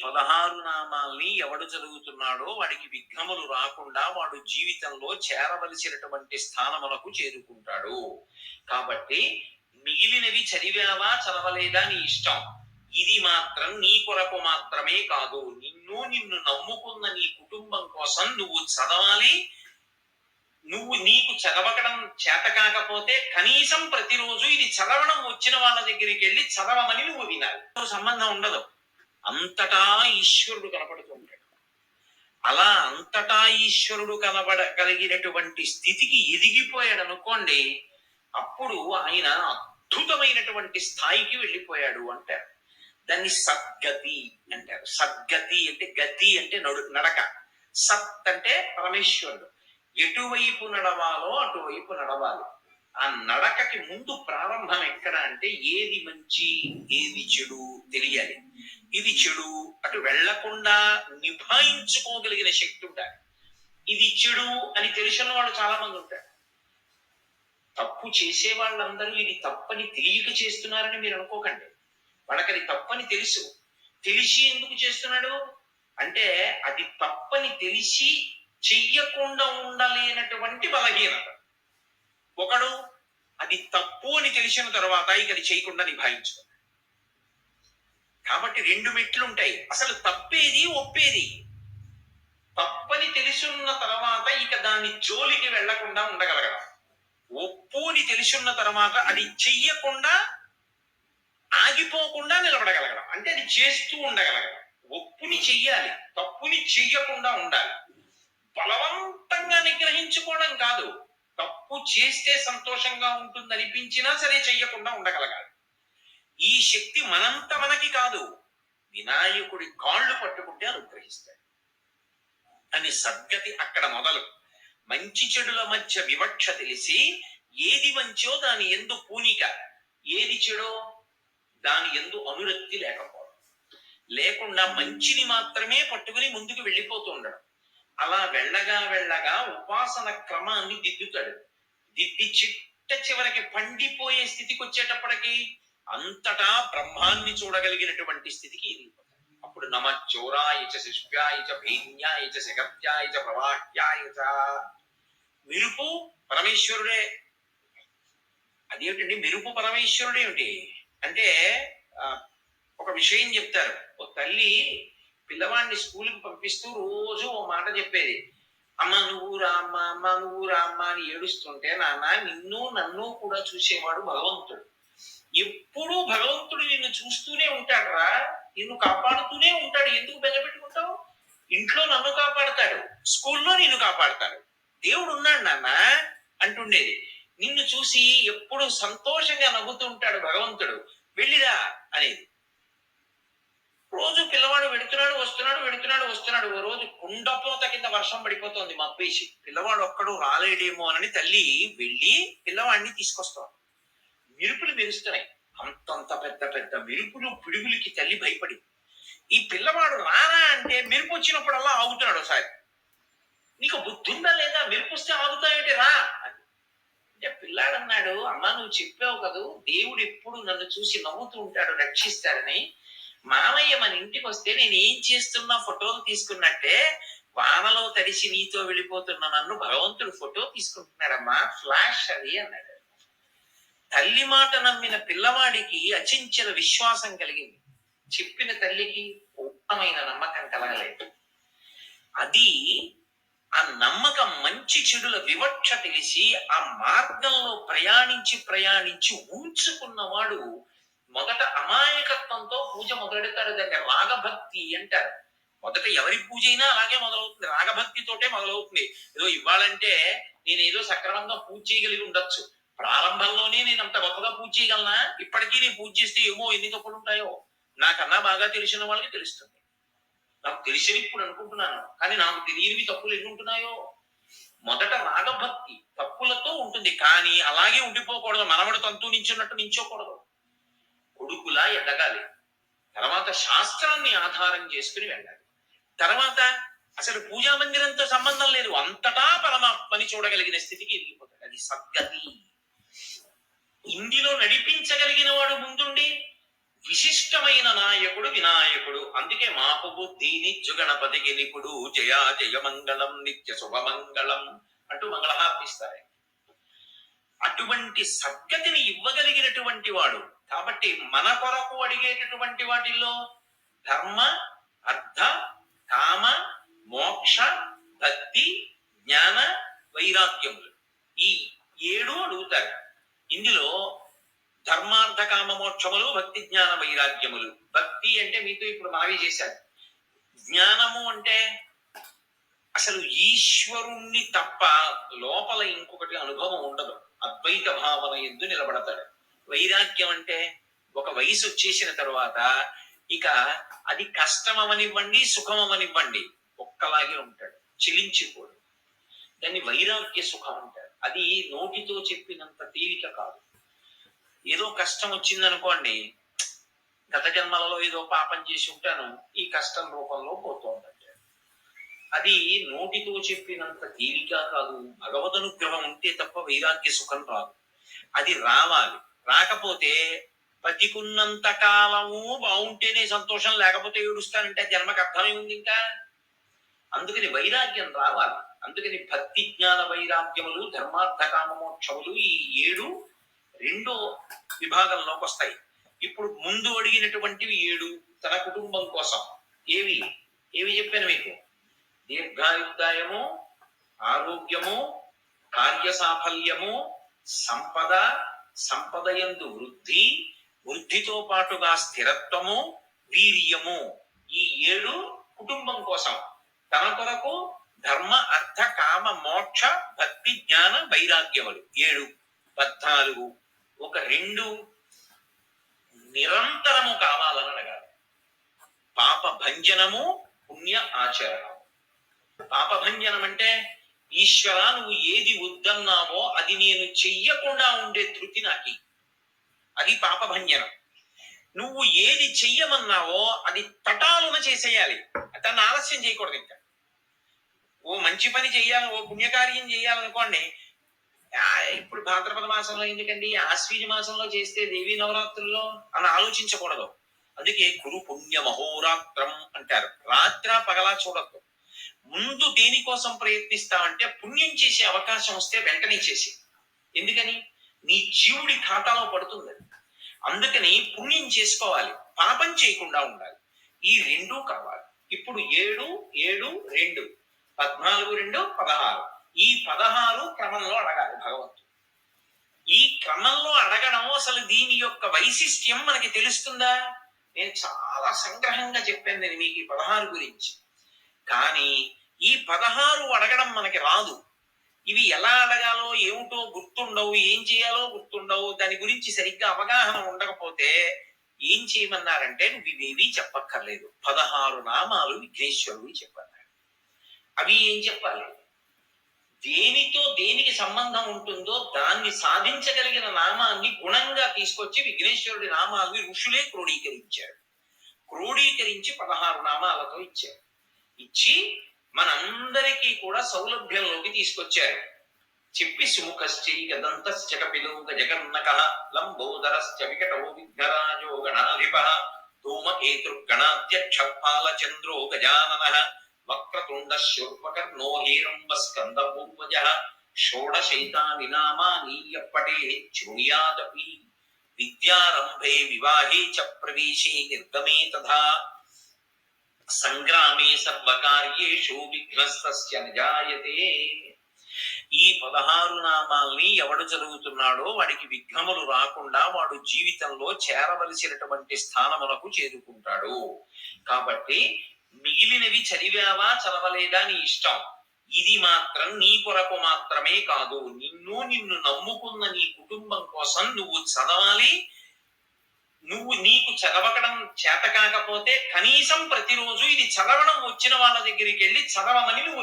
16 నామాల్ని ఎవడు చదువుతున్నాడో వాడికి విఘ్నములు రాకుండా వాడు జీవితంలో చేరవలసినటువంటి స్థానములకు చేరుకుంటాడు. కాబట్టి మిగిలినవి చదివావా చదవలేదా నీ ఇష్టం. ఇది మాత్రం నీ కొరకు మాత్రమే కాదు, నిన్ను నమ్ముకున్న నీ కుటుంబం కోసం నువ్వు చదవాలి. నువ్వు నీకు చదవడం చేత కాకపోతే కనీసం ప్రతిరోజు ఇది చదవడం వచ్చిన వాళ్ళ దగ్గరికి వెళ్ళి చదవమని నువ్వు వినాలి. సంబంధం ఉండదు. అంతటా ఈశ్వరుడు కనపడుతుంటాడు. అలా అంతటా ఈశ్వరుడు కనబడగలిగినటువంటి స్థితికి ఎదిగిపోయాడు అనుకోండి, అప్పుడు ఆయన అద్భుతమైనటువంటి స్థాయికి వెళ్ళిపోయాడు అంటారు. దాన్ని సద్గతి అంటారు. సద్గతి అంటే గతి అంటే నడక. సత్ అంటే పరమేశ్వరుడు. ఎటువైపు నడవాలో అటువైపు నడవాలి. ఆ నడకకి ముందు ప్రారంభం ఎక్కడ అంటే ఏది మంచి ఏది చెడు తెలియాలి. ఇది చెడు అటు వెళ్లకుండా నిభాయించుకోగలిగిన శక్తి ఉండాలి. ఇది చెడు అని తెలిసిన వాళ్ళు చాలా మంది ఉంటారు. తప్పు చేసే వాళ్ళందరూ ఇది తప్పని తెలియక చేస్తున్నారని మీరు అనుకోకండి. వాళ్ళకి అది తప్పని తెలుసు. తెలిసి ఎందుకు చేస్తున్నాడు అంటే అది తప్పని తెలిసి చెయ్యకుండా ఉండలేనటువంటి బలహీనత. ఒకడు అది తప్పు అని తెలిసిన తర్వాత ఇక అది చేయకుండా నిభాయించుకున్నాడు. కాబట్టి 2 మెట్లు ఉంటాయి. అసలు తప్పేది ఒప్పేది. తప్పని తెలుసున్న తర్వాత ఇక దాన్ని జోలికి వెళ్లకుండా ఉండగలగడం. ఒప్పు అని తెలుసున్న తర్వాత అది చెయ్యకుండా ఆగిపోకుండా నిలబడగలగడం. అంటే అది చేస్తూ ఉండగలగడం. ఒప్పుని చెయ్యాలి, తప్పుని చెయ్యకుండా ఉండాలి. బలవంతంగా నిగ్రహించుకోవడం కాదు. తప్పు చేస్తే సంతోషంగా ఉంటుంది అనిపించినా సరే చెయ్యకుండా ఉండగలగాలి. ఈ శక్తి మనంత మనకి కాదు, వినాయకుడి కాళ్ళు పట్టుకుంటే అనుగ్రహిస్తాడు అని సద్గతి అక్కడ మొదలు. మంచి చెడుల మధ్య వివక్ష తెలిసి ఏది మంచో దాని యందు పూనిక, ఏది చెడో దాని యందు అనురక్తి లేకుండా మంచిని మాత్రమే పట్టుకుని ముందుకు వెళ్ళిపోతూ ఉండడం. అలా వెళ్ళగా ఉపాసన క్రమాన్ని దిద్దుతాడు. దిద్ది చిట్ట చివరికి పండిపోయే స్థితికి వచ్చేటప్పటికి అంతటా బ్రహ్మాన్ని చూడగలిగినటువంటి స్థితికి ఎదిగిపోతాడు. అప్పుడు నమ చౌరాయచ శిష్యాయచ భైన్యాయచ శగత్యాయచ ప్రవాహ్యాయచ. మెరుపు పరమేశ్వరుడే. అదేమిటండి మెరుపు పరమేశ్వరుడే ఏమిటి అంటే ఒక విషయం చెప్తారు. ఒక తల్లి పిల్లవాడిని స్కూల్కి పంపిస్తూ రోజు ఓ మాట చెప్పేది. అమ్మ నువ్వు రామ్మ, అమ్మ నువ్వు రామ్మ అని ఏడుస్తుంటే, నాన్న నిన్ను నన్ను కూడా చూసేవాడు భగవంతుడు. ఎప్పుడూ భగవంతుడు నిన్ను చూస్తూనే ఉంటాడురా, నిన్ను కాపాడుతూనే ఉంటాడు. ఎందుకు బెంగపెట్టుకుంటావు? ఇంట్లో నన్ను కాపాడతాడు, స్కూల్లో నిన్ను కాపాడతాడు. దేవుడు ఉన్నాడు నాన్న అంటుండేది. నిన్ను చూసి ఎప్పుడు సంతోషంగా నవ్వుతూ ఉంటాడు భగవంతుడు, వెళ్ళిరా అనేది. రోజు పిల్లవాడు వెడుతున్నాడు. ఓ రోజు కుండపోత కింద వర్షం పడిపోతుంది మబ్బేసి. పిల్లవాడు ఒక్కడు రాలేడేమో అని తల్లి వెళ్ళి పిల్లవాడిని తీసుకొస్తాడు. మెరుపులు మెరుస్తున్నాయి. అంతంత పెద్ద పెద్ద మెరుపులు పిడుగులకి తల్లి భయపడి, ఈ పిల్లవాడు రారా అంటే మెరుపు వచ్చినప్పుడల్లా ఆగుతున్నాడు. ఒకసారి నీకు బుద్ధి ఉందా లేదా, మెరుపు వస్తే ఆగుతాయంటే రా అని అంటే పిల్లాడు అన్నాడు, అమ్మా నువ్వు చెప్పావు కదూ దేవుడు ఎప్పుడు నన్ను చూసి నవ్వుతూ ఉంటాడు, రక్షిస్తాడని. మామయ్య మన ఇంటికి వస్తే నేను ఏం చేస్తున్నా ఫోటోలు తీసుకున్నట్టే వానలో తడిసి నీతో వెళ్ళిపోతున్న నన్ను భగవంతుడు ఫోటో తీసుకుంటున్నాడమ్మా, ఫ్లాష్ అది అన్నాడు. తల్లి మాట నమ్మిన పిల్లవాడికి అచంచల విశ్వాసం కలిగింది. చెప్పిన తల్లికి పూర్ణమైన నమ్మకం కలగలేదు. అది ఆ నమ్మకం మంచి చెడుల వివక్ష తెలిసి ఆ మార్గంలో ప్రయాణించి ఉంచుకున్నవాడు మొదట అమాయకత్వంతో పూజ మొదలెడతాడు. దాన్ని రాగభక్తి అంటారు. మొదట ఎవరి పూజ అయినా అలాగే మొదలవుతుంది, రాగభక్తితోటే మొదలవుతుంది. ఏదో ఇవ్వాలంటే నేను ఏదో సక్రమంగా పూజ చేయగలిగి ఉండొచ్చు, ప్రారంభంలోనే నేను అంత గొప్పగా పూజ చేయగలనా? ఇప్పటికీ నేను పూజ చేస్తే ఏమో ఎన్ని తప్పులు ఉంటాయో నాకన్నా బాగా తెలిసిన వాళ్ళకి తెలుస్తుంది. నాకు తెలిసినవి ఇప్పుడు అనుకుంటున్నాను, కానీ నాకు తెలియనివి తప్పులు ఎన్ని ఉంటున్నాయో. మొదట రాగభక్తి తప్పులతో ఉంటుంది, కానీ అలాగే ఉండిపోకూడదు. మనవడు తంతు నించున్నట్టు నించోకూడదు. కొడుకులా ఎదగాలి. తర్వాత శాస్త్రాన్ని ఆధారం చేసుకుని వెళ్ళాలి. తర్వాత అసలు పూజా మందిరంతో సంబంధం లేదు, అంతటా పరమాత్మని చూడగలిగిన స్థితికి ఎదిగిపోతాడు. అది సద్గతి. ఇందులో నడిపించగలిగిన వాడు ముందుండి విశిష్టమైన నాయకుడు వినాయకుడు. అందుకే మాకు బుద్ధిని గణపతికి నిపుడు జయా జయ మంగళం నిత్య శుభమంగళం అంటూ మంగళహార్తిస్తారు. అటువంటి సద్గతిని ఇవ్వగలిగినటువంటి వాడు. కాబట్టి మన కొరకు అడిగేటటువంటి వాటిల్లో ధర్మ, అర్థ, కామ, మోక్ష, భక్తి, జ్ఞాన, వైరాగ్యములు ఈ 7 అడుగుతారు. ఇందులో ధర్మార్థ కామ మోక్షములు, భక్తి జ్ఞాన వైరాగ్యములు. భక్తి అంటే మీతో ఇప్పుడు మనవి చేశారు. జ్ఞానము అంటే అసలు ఈశ్వరుణ్ణి తప్ప లోపల ఇంకొకటి అనుభవం ఉండదు. అద్వైత భావన ఎందు నిలబడతాడు. వైరాగ్యం అంటే ఒక వయసు వచ్చేసిన తరువాత ఇక అది కష్టమవనివ్వండి, సుఖమవనివ్వండి ఒక్కలాగే ఉంటాడు, చెలించిపోడు. దాన్ని వైరాగ్య సుఖం అంటారు. అది నోటితో చెప్పినంత తేలిక కాదు. ఏదో కష్టం వచ్చిందనుకోండి, గత జన్మలలో ఏదో పాపం చేసి ఉంటాను, ఈ కష్టం రూపంలో పోతోందంటే అది నోటితో చెప్పినంత తేలిక కాదు. భగవద్ అనుగ్రహం ఉంటే తప్ప వైరాగ్య సుఖం రాదు. అది రావాలి. రాకపోతే బతికున్నంత కాలము బాగుంటేనే సంతోషం, లేకపోతే ఏడుస్తానంటే జన్మకు అర్థమే ఉంది ఇంకా. అందుకని వైరాగ్యం రావాలి. అందుకని భక్తి జ్ఞాన వైరాగ్యములు, ధర్మార్థ కామ మోక్షములు ఈ 7 రెండో విభాగంలోకి వస్తాయి. ఇప్పుడు ముందు అడిగినటువంటివి 7 తన కుటుంబం కోసం. ఏవి ఏవి చెప్పాను మీకు? దీర్ఘాయుర్దాయము, ఆరోగ్యము, కార్య సాఫల్యము, సంపద, సంపదయందు వృద్ధి, వృద్ధితో పాటుగా స్థిరత్వము, వీర్యము. ఈ 7 కుటుంబం కోసం. తన కొరకు ధర్మ, అర్థ, కామ, మోక్ష, భక్తి, జ్ఞాన, వైరాగ్యములు 7. 14. ఒక 2 నిరంతరము కావాలని అడగాలి. పాప భంజనము, పుణ్య ఆచరణము. పాపభంజనం అంటే ఈశ్వర నువ్వు ఏది వద్దన్నావో అది నేను చెయ్యకుండా ఉండే ధృతి నాకి, అది పాపభంజనం. నువ్వు ఏది చెయ్యమన్నావో అది తటాలున చేసేయాలి, దాన్ని ఆలస్యం చేయకూడదు. ఇంకా ఓ మంచి పని చెయ్యాలి, ఓ పుణ్యకార్యం చెయ్యాలనుకోండి, ఇప్పుడు భాద్రపద మాసంలో ఎందుకండి, ఆశ్వీజ మాసంలో చేస్తే దేవీ నవరాత్రుల్లో అని ఆలోచించకూడదు. అందుకే కురు పుణ్య మహోరాత్రం అంటారు. రాత్ర పగలా చూడద్దు. ముందు దేనికోసం ప్రయత్నిస్తావంటే పుణ్యం చేసే అవకాశం వస్తే వెంటనే చేసి. ఎందుకని? నీ జీవుడి ఖాతాలో పడుతుంది. అందుకని పుణ్యం చేసుకోవాలి, పాపం చేయకుండా ఉండాలి. ఈ 2 కావాలి. ఇప్పుడు 7, 7, 2, 14, 2, 16. ఈ 16 క్రమంలో అడగాలి భగవంతుడు. ఈ క్రమంలో అడగడం అసలు దీని యొక్క వైశిష్ట్యం మనకి తెలుస్తుందా? నేను చాలా సంగ్రహంగా చెప్పాను నేను మీకు ఈ 16 గురించి. కానీ ఈ 16 అడగడం మనకి రాదు. ఇవి ఎలా అడగాలో ఏమిటో గుర్తుండవు, ఏం చేయాలో గుర్తుండవు. దాని గురించి సరిగ్గా అవగాహన ఉండకపోతే ఏం చేయమన్నారంటే నువ్వు ఇవేవి చెప్పక్కర్లేదు. 16 నామాలు విఘ్నేశ్వరుడు చెప్పన్నారు. అవి ఏం చెప్పాలి? దేనితో దేనికి సంబంధం ఉంటుందో దాన్ని సాధించగలిగిన నామాన్ని గుణంగా తీసుకొచ్చి విఘ్నేశ్వరుడి నామాల్ని ఋషులే క్రోడీకరించారు. క్రోడీకరించి 16 నామాలతో ఇచ్చారు. ఇచ్చి మనందరికీ కూడా సౌలభ్యంలోకి తీసుకొచ్చారు. చెప్పి సుముఖశ్చైక దంతశ్చ కపిలో గజకర్ణకః లంబోదరశ్చ వికటో విఘ్నరాజో గణాధిపః ధూమకేతుర్గణాధ్యక్ష పాలచంద్రో గజాననః వక్రతుండ శూర్పకర్ణో హిరంబ స్కందపూర్వజః షోడశైతాని నామాని యప్పటేత్ శృణుయాదపి విద్యారంభే వివాహే చ ప్రవేశే నిర్గమే తథా సంగ్రామే సర్వకార్యేషు విఘ్నస్తస్య నజాయతే. ఈ 16 నామాల్ని ఎవడు చదువుతున్నాడో వాడికి విఘ్నములు రాకుండా వాడు జీవితంలో చేరవలసినటువంటి స్థానములకు చేరుకుంటాడు. కాబట్టి మిగిలినవి చదివావా చదవలేదా నీ ఇష్టం. ఇది మాత్రం నీ కొరకు మాత్రమే కాదు, నిన్ను నమ్ముకున్న నీ కుటుంబం కోసం నువ్వు చదవాలి. నీకు చదవడం చేత కాకపోతే కనీసం ప్రతిరోజు ఇది చదవడం వచ్చిన వాళ్ళ దగ్గరికి వెళ్ళి చదవమని నువ్వు